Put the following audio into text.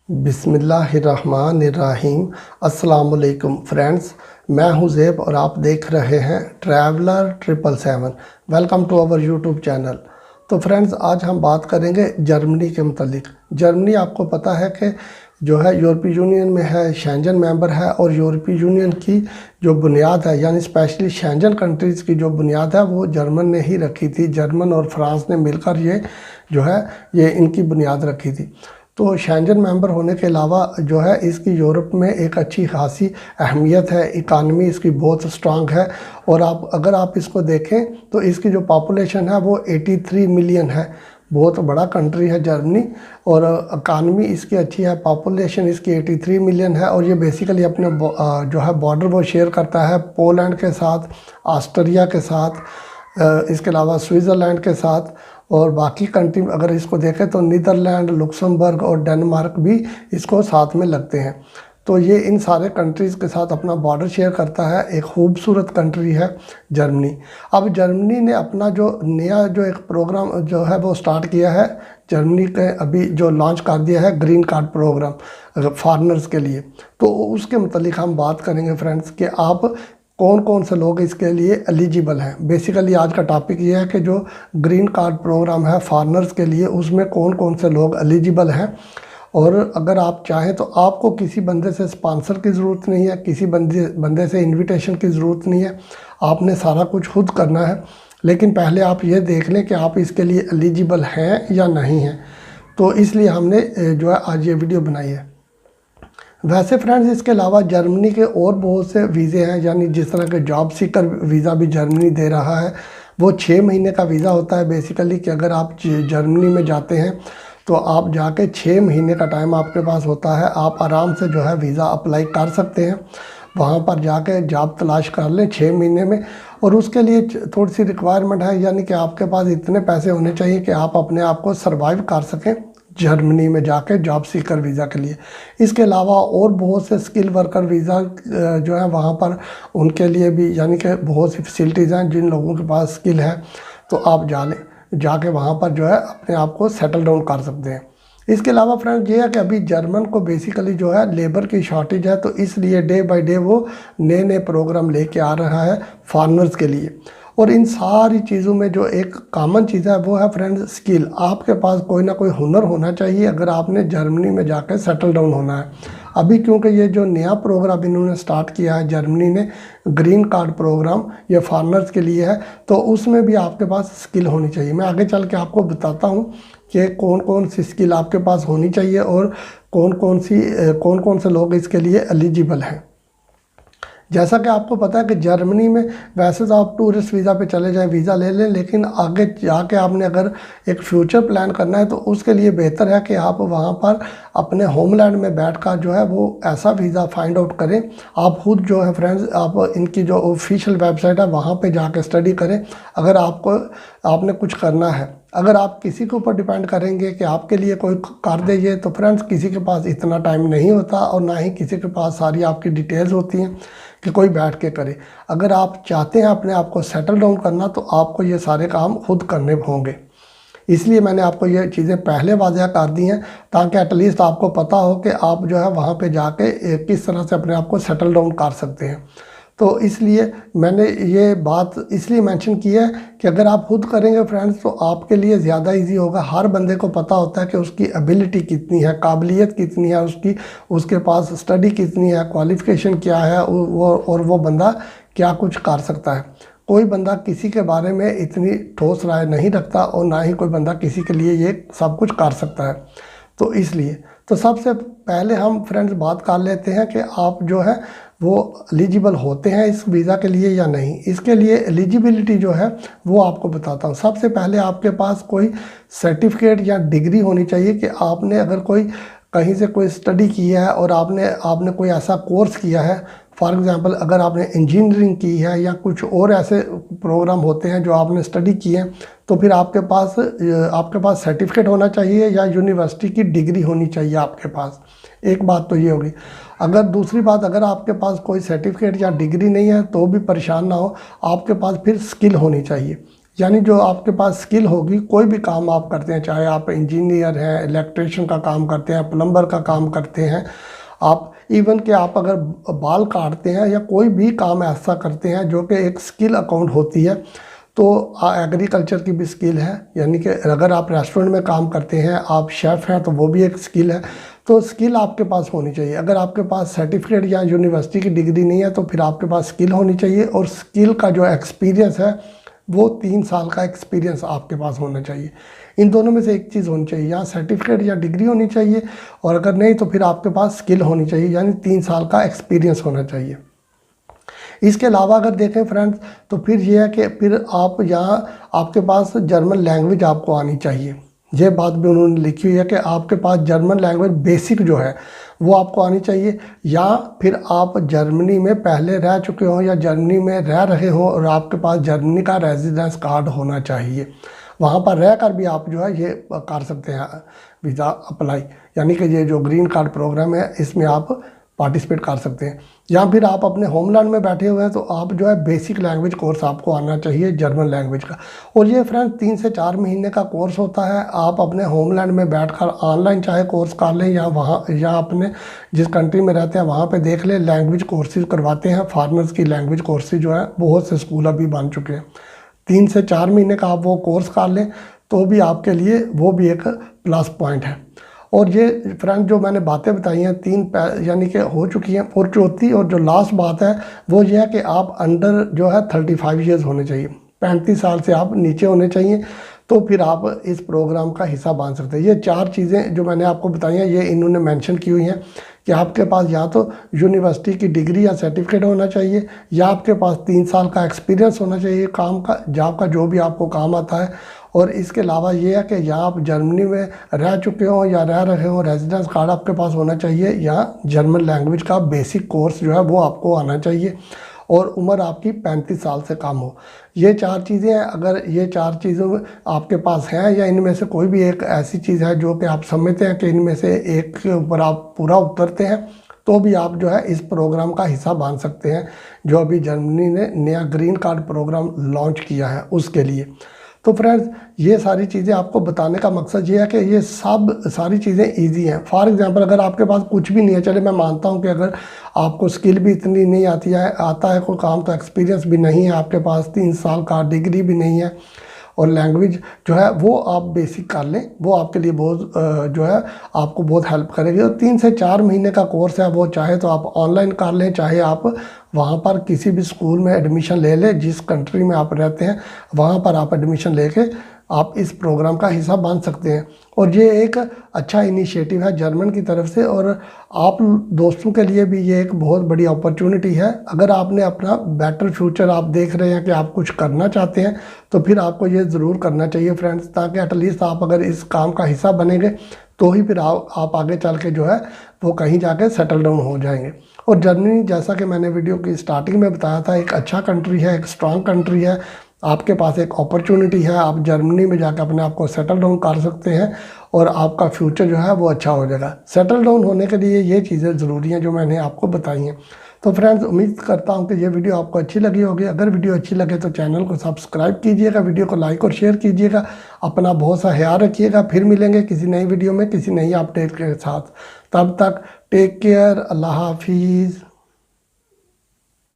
बिस्मिल्लाहिर्रहमानिर्रहीम। अस्सलाम वालेकुम फ्रेंड्स, मैं हूं ज़ेब और आप देख रहे हैं traveller 777। Welcome to our YouTube channel. तो फ्रेंड्स, आज हम बात करेंगे जर्मनी के मतलब। जर्मनी आपको पता है कि जो है यूरोपीय यूनियन में है, शेंजन मेंबर है और यूरोपीय यूनियन की जो बुनियाद है यानी स्पेशली शेंजन कंट्रीज़ की जो बुनियाद है वो जर्मन ने ही रखी थी। जर्मन और फ्रांस ने मिलकर ये इनकी बुनियाद रखी थी। तो शेंजन मेंबर होने के अलावा जो है इसकी यूरोप में एक अच्छी खासी अहमियत है। इकानमी इसकी बहुत स्ट्रांग है और अगर आप इसको देखें तो इसकी जो पॉपुलेशन है वो 83 मिलियन है। बहुत बड़ा कंट्री है जर्मनी और इकानमी इसकी अच्छी है। पॉपुलेशन इसकी 83 मिलियन है और ये बेसिकली अपने जो है बॉर्डर वो शेयर करता है पोलैंड के साथ, ऑस्ट्रिया के साथ, इसके अलावा स्विट्ज़रलैंड के साथ और बाकी कंट्री अगर इसको देखें तो नीदरलैंड, लुक्समबर्ग और डेनमार्क भी इसको साथ में लगते हैं। तो ये इन सारे कंट्रीज़ के साथ अपना बॉर्डर शेयर करता है। एक खूबसूरत कंट्री है जर्मनी। अब जर्मनी ने अपना जो नया एक प्रोग्राम जो है वो स्टार्ट किया है। जर्मनी के अभी जो लॉन्च कर दिया है ग्रीन कार्ड प्रोग्राम फॉरेनर्स के लिए। तो उसके मतलब हम बात करेंगे फ्रेंड्स कि आप कौन कौन से लोग इसके लिए एलिजिबल हैं। बेसिकली आज का टॉपिक ये है कि जो ग्रीन कार्ड प्रोग्राम है फॉरेनर्स के लिए उसमें कौन कौन से लोग एलिजिबल हैं। और अगर आप चाहें तो आपको किसी बंदे से स्पॉन्सर की ज़रूरत नहीं है, किसी बंदे से इनविटेशन की ज़रूरत नहीं है। आपने सारा कुछ खुद करना है। लेकिन पहले आप ये देख लें कि आप इसके लिए एलिजिबल हैं या नहीं हैं। तो इसलिए हमने जो है आज ये वीडियो बनाई है। वैसे फ्रेंड्स, इसके अलावा जर्मनी के और बहुत से वीज़े हैं, यानी जिस तरह के जॉब सीकर वीज़ा भी जर्मनी दे रहा है। वो 6 महीने का वीज़ा होता है बेसिकली कि अगर आप जर्मनी में जाते हैं तो आप जाके 6 महीने का टाइम आपके पास होता है। आप आराम से जो है वीज़ा अप्लाई कर सकते हैं, वहाँ पर जाके जॉब तलाश कर लें 6 महीने में। और उसके लिए थोड़ी सी रिक्वायरमेंट है, यानी कि आपके पास इतने पैसे होने चाहिए कि आप अपने आप को सर्वाइव कर सकें जर्मनी में जाके जॉब सीकर वीज़ा के लिए। इसके अलावा और बहुत से स्किल वर्कर वीज़ा जो है वहाँ पर उनके लिए भी, यानी कि बहुत सी फैसिलिटीज़ हैं। जिन लोगों के पास स्किल है तो आप जाके वहाँ पर जो है अपने आप को सेटल डाउन कर सकते हैं। इसके अलावा फ्रेंड्स ये है कि अभी जर्मन को बेसिकली जो है लेबर की शॉर्टेज है, तो इसलिए डे बाय डे वो नए नए प्रोग्राम लेके आ रहा है फॉरेनर्स के लिए। और इन सारी चीज़ों में जो एक कॉमन चीज़ है वो है फ्रेंड्स स्किल। आपके पास कोई ना कोई हुनर होना चाहिए अगर आपने जर्मनी में जाकर सेटल डाउन होना है। अभी क्योंकि ये जो नया प्रोग्राम इन्होंने स्टार्ट किया है जर्मनी ने, ग्रीन कार्ड प्रोग्राम, ये फॉरेनर्स के लिए है, तो उसमें भी आपके पास स्किल होनी चाहिए। मैं आगे चल के आपको बताता हूँ कि कौन कौन सी स्किल आपके पास होनी चाहिए और कौन कौन से लोग इसके लिए एलिजिबल हैं। जैसा कि आपको पता है कि जर्मनी में वैसे तो आप टूरिस्ट वीज़ा पे चले जाएं, वीज़ा ले लें, लेकिन आगे जाके आपने अगर एक फ्यूचर प्लान करना है तो उसके लिए बेहतर है कि आप वहाँ पर अपने होमलैंड में बैठकर जो है वो ऐसा वीज़ा फाइंड आउट करें। आप खुद जो है फ्रेंड्स, आप इनकी जो ऑफिशियल वेबसाइट है वहाँ पे जाके स्टडी करें। अगर आपने कुछ करना है, अगर आप किसी के ऊपर डिपेंड करेंगे कि आपके लिए कोई कर दे ये, तो फ्रेंड्स किसी के पास इतना टाइम नहीं होता और ना ही किसी के पास सारी आपकी डिटेल्स होती हैं कि कोई बैठ के करे। अगर आप चाहते हैं अपने आप को सेटल डाउन करना तो आपको ये सारे काम खुद करने होंगे। इसलिए मैंने आपको ये चीज़ें पहले वाज़ह कर दी हैं ताकि एटलीस्ट आपको पता हो कि आप जो है वहाँ पे जाके किस तरह से अपने आप को सेटल डाउन कर सकते हैं। तो इसलिए मैंने ये बात इसलिए मेंशन की है कि अगर आप खुद करेंगे फ्रेंड्स तो आपके लिए ज़्यादा इजी होगा। हर बंदे को पता होता है कि उसकी एबिलिटी कितनी है, काबिलियत कितनी है, उसके पास स्टडी कितनी है, क्वालिफ़िकेशन क्या है, वो बंदा क्या कुछ कर सकता है। कोई बंदा किसी के बारे में इतनी ठोस राय नहीं रखता और ना ही कोई बंदा किसी के लिए ये सब कुछ कर सकता है। तो इसलिए तो सबसे पहले हम फ्रेंड्स बात कर लेते हैं कि आप जो है वो एलिजिबल होते हैं इस वीज़ा के लिए या नहीं। इसके लिए एलिजिबिलिटी जो है वो आपको बताता हूँ। सबसे पहले आपके पास कोई सर्टिफिकेट या डिग्री होनी चाहिए कि आपने अगर कहीं से कोई स्टडी की है और आपने कोई ऐसा कोर्स किया है। फॉर एग्ज़ाम्पल अगर आपने इंजीनियरिंग की है या कुछ और ऐसे प्रोग्राम होते हैं जो आपने स्टडी किए हैं, तो फिर आपके पास सर्टिफिकेट होना चाहिए या यूनिवर्सिटी की डिग्री होनी चाहिए आपके पास। एक बात तो ये होगी। दूसरी बात, अगर आपके पास कोई सर्टिफिकेट या डिग्री नहीं है तो भी परेशान ना हो, आपके पास फिर स्किल होनी चाहिए। यानी जो आपके पास स्किल होगी, कोई भी काम आप करते हैं, चाहे आप इंजीनियर हैं, इलेक्ट्रिशियन का काम करते हैं, प्लम्बर का काम करते हैं, आप इवन कि आप अगर बाल काटते हैं या कोई भी काम ऐसा करते हैं जो कि एक स्किल अकाउंट होती है, तो एग्रीकल्चर की भी स्किल है। यानी कि अगर आप रेस्टोरेंट में काम करते हैं, आप शेफ़ हैं, तो वो भी एक स्किल है। तो स्किल आपके पास होनी चाहिए। अगर आपके पास सर्टिफिकेट या यूनिवर्सिटी की डिग्री नहीं है तो फिर आपके पास स्किल होनी चाहिए, और स्किल का जो एक्सपीरियंस है वो 3 साल का एक्सपीरियंस आपके पास होना चाहिए। इन दोनों में से एक चीज़ होनी चाहिए, या सर्टिफिकेट या डिग्री होनी चाहिए, और अगर नहीं तो फिर आपके पास स्किल होनी चाहिए, यानी 3 साल का एक्सपीरियंस होना चाहिए। इसके अलावा अगर देखें फ्रेंड्स, तो फिर ये है कि फिर आप यहाँ आपके पास जर्मन लैंग्वेज आपको आनी चाहिए। ये बात भी उन्होंने लिखी हुई है कि आपके पास जर्मन लैंग्वेज बेसिक जो है वो आपको आनी चाहिए, या फिर आप जर्मनी में पहले रह चुके हों या जर्मनी में रह रहे हों और आपके पास जर्मनी का रेजिडेंस कार्ड होना चाहिए। वहाँ पर रह कर भी आप जो है ये कर सकते हैं वीज़ा अप्लाई, यानी कि ये जो ग्रीन कार्ड प्रोग्राम है इसमें आप पार्टिसिपेट कर सकते हैं। या फिर आप अपने होमलैंड में बैठे हुए हैं तो आप जो है बेसिक लैंग्वेज कोर्स आपको आना चाहिए जर्मन लैंग्वेज का। और ये फ्रेंड्स 3 से 4 महीने का कोर्स होता है। आप अपने होमलैंड में बैठकर ऑनलाइन चाहे कोर्स कर लें, या वहाँ या अपने जिस कंट्री में रहते हैं वहाँ पे देख लें, लैंग्वेज कोर्सेज करवाते हैं। फॉरेनर्स की लैंग्वेज कोर्सेज जो है बहुत से स्कूल अभी बन चुके हैं। 3 से 4 महीने का आप वो कोर्स कर लें तो भी आपके लिए वो भी एक प्लस पॉइंट है। और ये फ्रेंड जो मैंने बातें बताई हैं 3 यानी कि हो चुकी हैं। और चौथी और जो लास्ट बात है वो ये है कि आप अंडर जो है 35 ईयर्स होने चाहिए, 35 साल से आप नीचे होने चाहिए, तो फिर आप इस प्रोग्राम का हिस्सा बन सकते हैं। ये 4 चीज़ें जो मैंने आपको बताई हैं ये इन्होंने मेंशन की हुई हैं कि आपके पास या तो यूनिवर्सिटी की डिग्री या सर्टिफिकेट होना चाहिए, या आपके पास 3 साल का एक्सपीरियंस होना चाहिए काम का, जॉब का, जो भी आपको काम आता है। और इसके अलावा ये है कि यहाँ आप जर्मनी में रह चुके हो या रह रहे हो, रेजिडेंस कार्ड आपके पास होना चाहिए, या जर्मन लैंग्वेज का बेसिक कोर्स जो है वो आपको आना चाहिए, और उम्र आपकी 35 साल से कम हो। ये 4 चीज़ें हैं। अगर ये 4 चीज़ों आपके पास हैं, या इनमें से कोई भी एक ऐसी चीज़ है जो कि आप समझते हैं कि इनमें से एक के ऊपर आप पूरा उतरते हैं, तो भी आप जो है इस प्रोग्राम का हिस्सा बन सकते हैं, जो अभी जर्मनी ने नया ग्रीन कार्ड प्रोग्राम लॉन्च किया है उसके लिए। तो फ्रेंड्स ये सारी चीज़ें आपको बताने का मकसद ये है कि ये सारी चीज़ें इजी हैं। फॉर एग्जांपल अगर आपके पास कुछ भी नहीं है, चले मैं मानता हूँ कि अगर आपको स्किल भी इतनी नहीं आता है कोई काम, तो एक्सपीरियंस भी नहीं है आपके पास, 3 साल का डिग्री भी नहीं है, और लैंग्वेज जो है वो आप बेसिक कर लें, वो आपके लिए बहुत जो है आपको बहुत हेल्प करेगी। और 3 से 4 महीने का कोर्स है, वो चाहे तो आप ऑनलाइन कर लें, चाहे आप वहाँ पर किसी भी स्कूल में एडमिशन ले लें, जिस कंट्री में आप रहते हैं वहाँ पर आप एडमिशन लेके आप इस प्रोग्राम का हिस्सा बन सकते हैं। और ये एक अच्छा इनिशिएटिव है जर्मन की तरफ से, और आप दोस्तों के लिए भी ये एक बहुत बड़ी अपॉर्चुनिटी है। अगर आपने अपना बेटर फ्यूचर आप देख रहे हैं कि आप कुछ करना चाहते हैं, तो फिर आपको ये ज़रूर करना चाहिए फ्रेंड्स, ताकि एटलीस्ट आप अगर इस काम का हिस्सा बनेंगे तो ही फिर आप आगे चल के जो है वो कहीं जाके सेटल डाउन हो जाएंगे। और जर्मनी, जैसा कि मैंने वीडियो की स्टार्टिंग में बताया था, एक अच्छा कंट्री है, एक स्ट्रांग कंट्री है। आपके पास एक अपॉर्चुनिटी है, आप जर्मनी में जाकर अपने आप को सेटल डाउन कर सकते हैं, और आपका फ्यूचर जो है वो अच्छा हो जाएगा। सेटल डाउन होने के लिए ये चीज़ें ज़रूरी हैं जो मैंने आपको बताई हैं। तो फ्रेंड्स उम्मीद करता हूँ कि ये वीडियो आपको अच्छी लगी होगी। अगर वीडियो अच्छी लगे तो चैनल को सब्सक्राइब कीजिएगा, वीडियो को लाइक और शेयर कीजिएगा। अपना बहुत सा ख्याल रखिएगा। फिर मिलेंगे किसी नई वीडियो में किसी नई अपडेट के साथ। तब तक टेक केयर, अल्लाह हाफिज़।